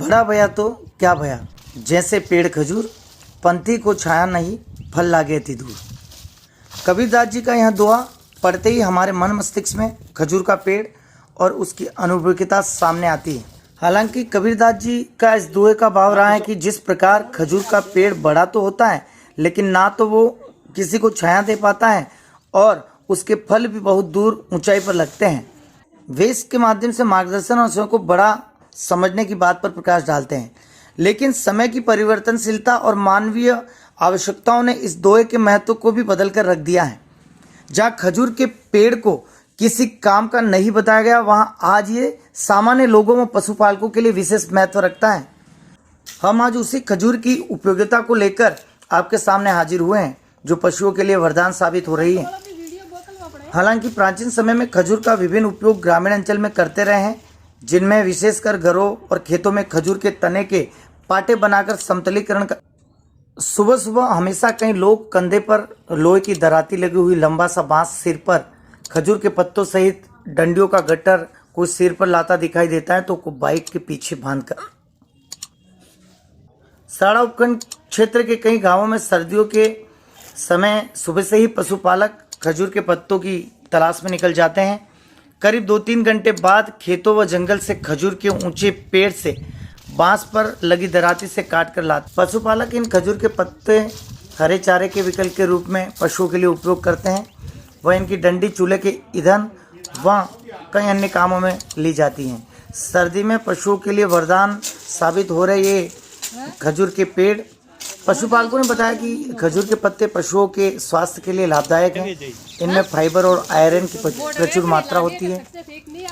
बड़ा भया तो क्या भया, जैसे पेड़ खजूर, पंथी को छाया नहीं, फल लागे थी दूर। कबीरदास जी का यह दोहा पढ़ते ही हमारे मन मस्तिष्क में खजूर का पेड़ और उसकी अनुपयोगिता सामने आती है। हालांकि कबीरदास जी का इस दोहे का भाव रहा है कि जिस प्रकार खजूर का पेड़ बड़ा तो होता है, लेकिन ना तो वो किसी को छाया दे पाता है और उसके फल भी बहुत दूर ऊंचाई पर लगते हैं। वे इसके माध्यम से मार्गदर्शन और स्वयं को बड़ा समझने की बात पर प्रकाश डालते हैं। लेकिन समय की परिवर्तनशीलता और मानवीय आवश्यकताओं ने इस दोहे के महत्व को भी बदल कर रख दिया है। जहाँ खजूर के पेड़ को किसी काम का नहीं बताया गया, वहाँ आज ये सामान्य लोगों व पशुपालकों के लिए विशेष महत्व रखता है। हम आज उसी खजूर की उपयोगिता को लेकर आपके सामने हाजिर हुए हैं, जो पशुओं के लिए वरदान साबित हो रही है। हालांकि प्राचीन समय में खजूर का विभिन्न उपयोग ग्रामीण अंचल में करते रहे हैं, जिनमें विशेषकर घरों और खेतों में खजूर के तने के पाटे बनाकर समतलीकरण का। सुबह सुबह हमेशा कई लोग कंधे पर लोहे की दराती लगी हुई लंबा सा बांस, सिर पर खजूर के पत्तों सहित डंडियों का गट्टर कोई सिर पर लाता दिखाई देता है, तो को बाइक के पीछे बांधकर। साड़ा उपखंड क्षेत्र के कई गांवों में सर्दियों के समय सुबह से ही पशुपालक खजूर के पत्तों की तलाश में निकल जाते हैं। करीब 2-3 घंटे बाद खेतों व जंगल से खजूर के ऊंचे पेड़ से बांस पर लगी दराती से काट कर लाते। पशुपालक इन खजूर के पत्ते हरे चारे के विकल्प के रूप में पशुओं के लिए उपयोग करते हैं। वह इनकी डंडी चूल्हे के ईंधन व कई अन्य कामों में ली जाती हैं। सर्दी में पशुओं के लिए वरदान साबित हो रहे ये खजूर के पेड़। पशुपालकों ने बताया कि खजूर के पत्ते पशुओं के स्वास्थ्य के लिए लाभदायक हैं। इनमें फाइबर और आयरन की प्रचुर मात्रा होती है।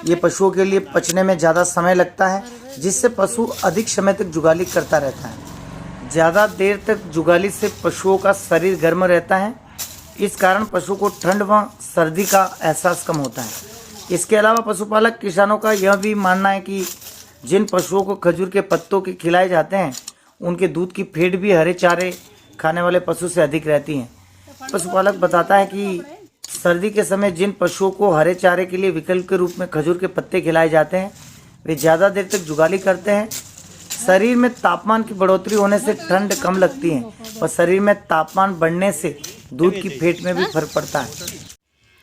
ये पशुओं के लिए पचने में ज़्यादा समय लगता है, जिससे पशु अधिक समय तक जुगाली करता रहता है। ज़्यादा देर तक जुगाली से पशुओं का शरीर गर्म रहता है। इस कारण पशु को ठंड व सर्दी का एहसास कम होता है। इसके अलावा पशुपालक किसानों का यह भी मानना है कि जिन पशुओं को खजूर के पत्तों के खिलाए जाते हैं, उनके दूध की फेट भी हरे चारे खाने वाले पशु से अधिक रहती है। पशुपालक बताता है कि सर्दी के समय जिन पशुओं को हरे चारे के लिए विकल्प के रूप में खजूर के पत्ते खिलाए जाते हैं, वे ज़्यादा देर तक जुगाली करते हैं। शरीर में तापमान की बढ़ोतरी होने से ठंड कम लगती है और शरीर में तापमान बढ़ने से दूध की फेट में भी फर्क पड़ता है।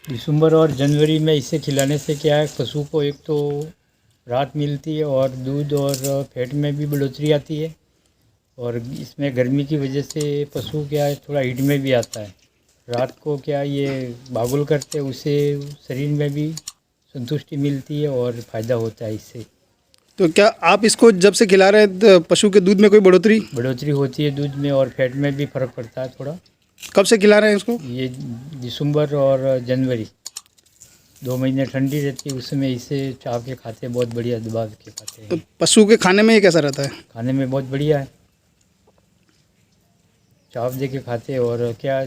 दिसंबर और जनवरी में इसे खिलाने से क्या है, पशु को एक तो राहत मिलती है और दूध और फैट में भी बढ़ोतरी आती है। और इसमें गर्मी की वजह से पशु क्या है, थोड़ा हीट में भी आता है। रात को क्या ये बागुल करते हैं, उससे शरीर में भी संतुष्टि मिलती है और फ़ायदा होता है इससे। तो क्या आप इसको जब से खिला रहे हैं तो पशु के दूध में कोई बढ़ोतरी होती है दूध में, और फैट में भी फ़र्क पड़ता है थोड़ा। कब से खिला रहे हैं इसको? ये दिसंबर और जनवरी 2 महीने ठंडी रहती है, उसमें इसे चाव के खाते हैं, बहुत बढ़िया दबा के खाते हैं। तो पशु के खाने में ये कैसा रहता है? खाने में बहुत बढ़िया है, चाव दे के खाते हैं। और क्या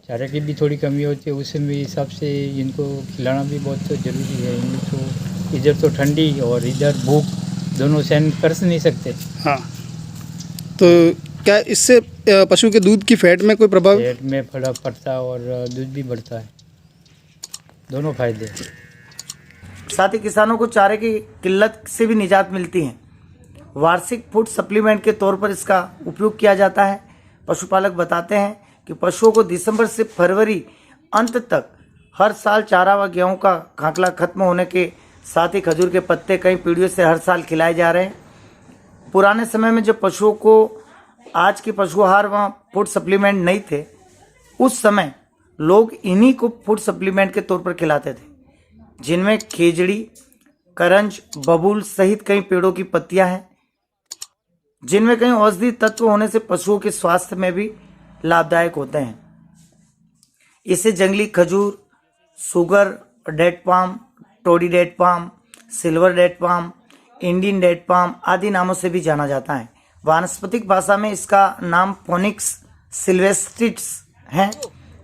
चारे की भी थोड़ी कमी होती है, उसमें हिसाब से इनको खिलाना भी बहुत ज़रूरी है। इनको इधर तो ठंडी और इधर भूख दोनों सहन कर नहीं सकते। हाँ, तो क्या इससे पशु के दूध की फैट में कोई प्रभाव? फैट में फर्क पड़ता है और दूध भी बढ़ता है, दोनों फायदे। साथ ही किसानों को चारे की किल्लत से भी निजात मिलती है। वार्षिक फूड सप्लीमेंट के तौर पर इसका उपयोग किया जाता है। पशुपालक बताते हैं कि पशुओं को दिसंबर से फरवरी अंत तक हर साल चारा व गेहूं का खाकला खत्म होने के साथ ही खजूर के पत्ते कई पीढ़ियों से हर साल खिलाए जा रहे हैं। पुराने समय में जब पशुओं को आज के पशु आहार व फूड सप्लीमेंट नहीं थे, उस समय लोग इन्हीं को फूड सप्लीमेंट के तौर पर खिलाते थे, जिनमें खेजड़ी, करंज, बबूल सहित कई पेड़ों की पत्तियां हैं, जिनमें कई औषधि तत्व होने से पशुओं के स्वास्थ्य में भी लाभदायक होते हैं। इसे जंगली खजूर, sugar date palm, toddy date palm, silver date palm, Indian date palm आदि नामों से भी जाना जाता है। वानस्पतिक भाषा में इसका नाम फोनिक्स सिल्वेस्ट्रिस है,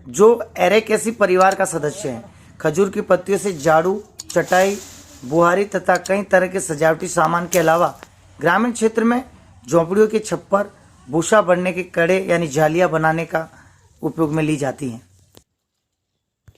जो एरेकेसी परिवार का सदस्य है। खजूर की पत्तियों से झाड़ू, चटाई, बुहारी तथा कई तरह के सजावटी सामान के अलावा ग्रामीण क्षेत्र में झोंपड़ियों के छप्पर, भूसा भरने के कड़े यानी जालियां बनाने का उपयोग में ली जाती हैं।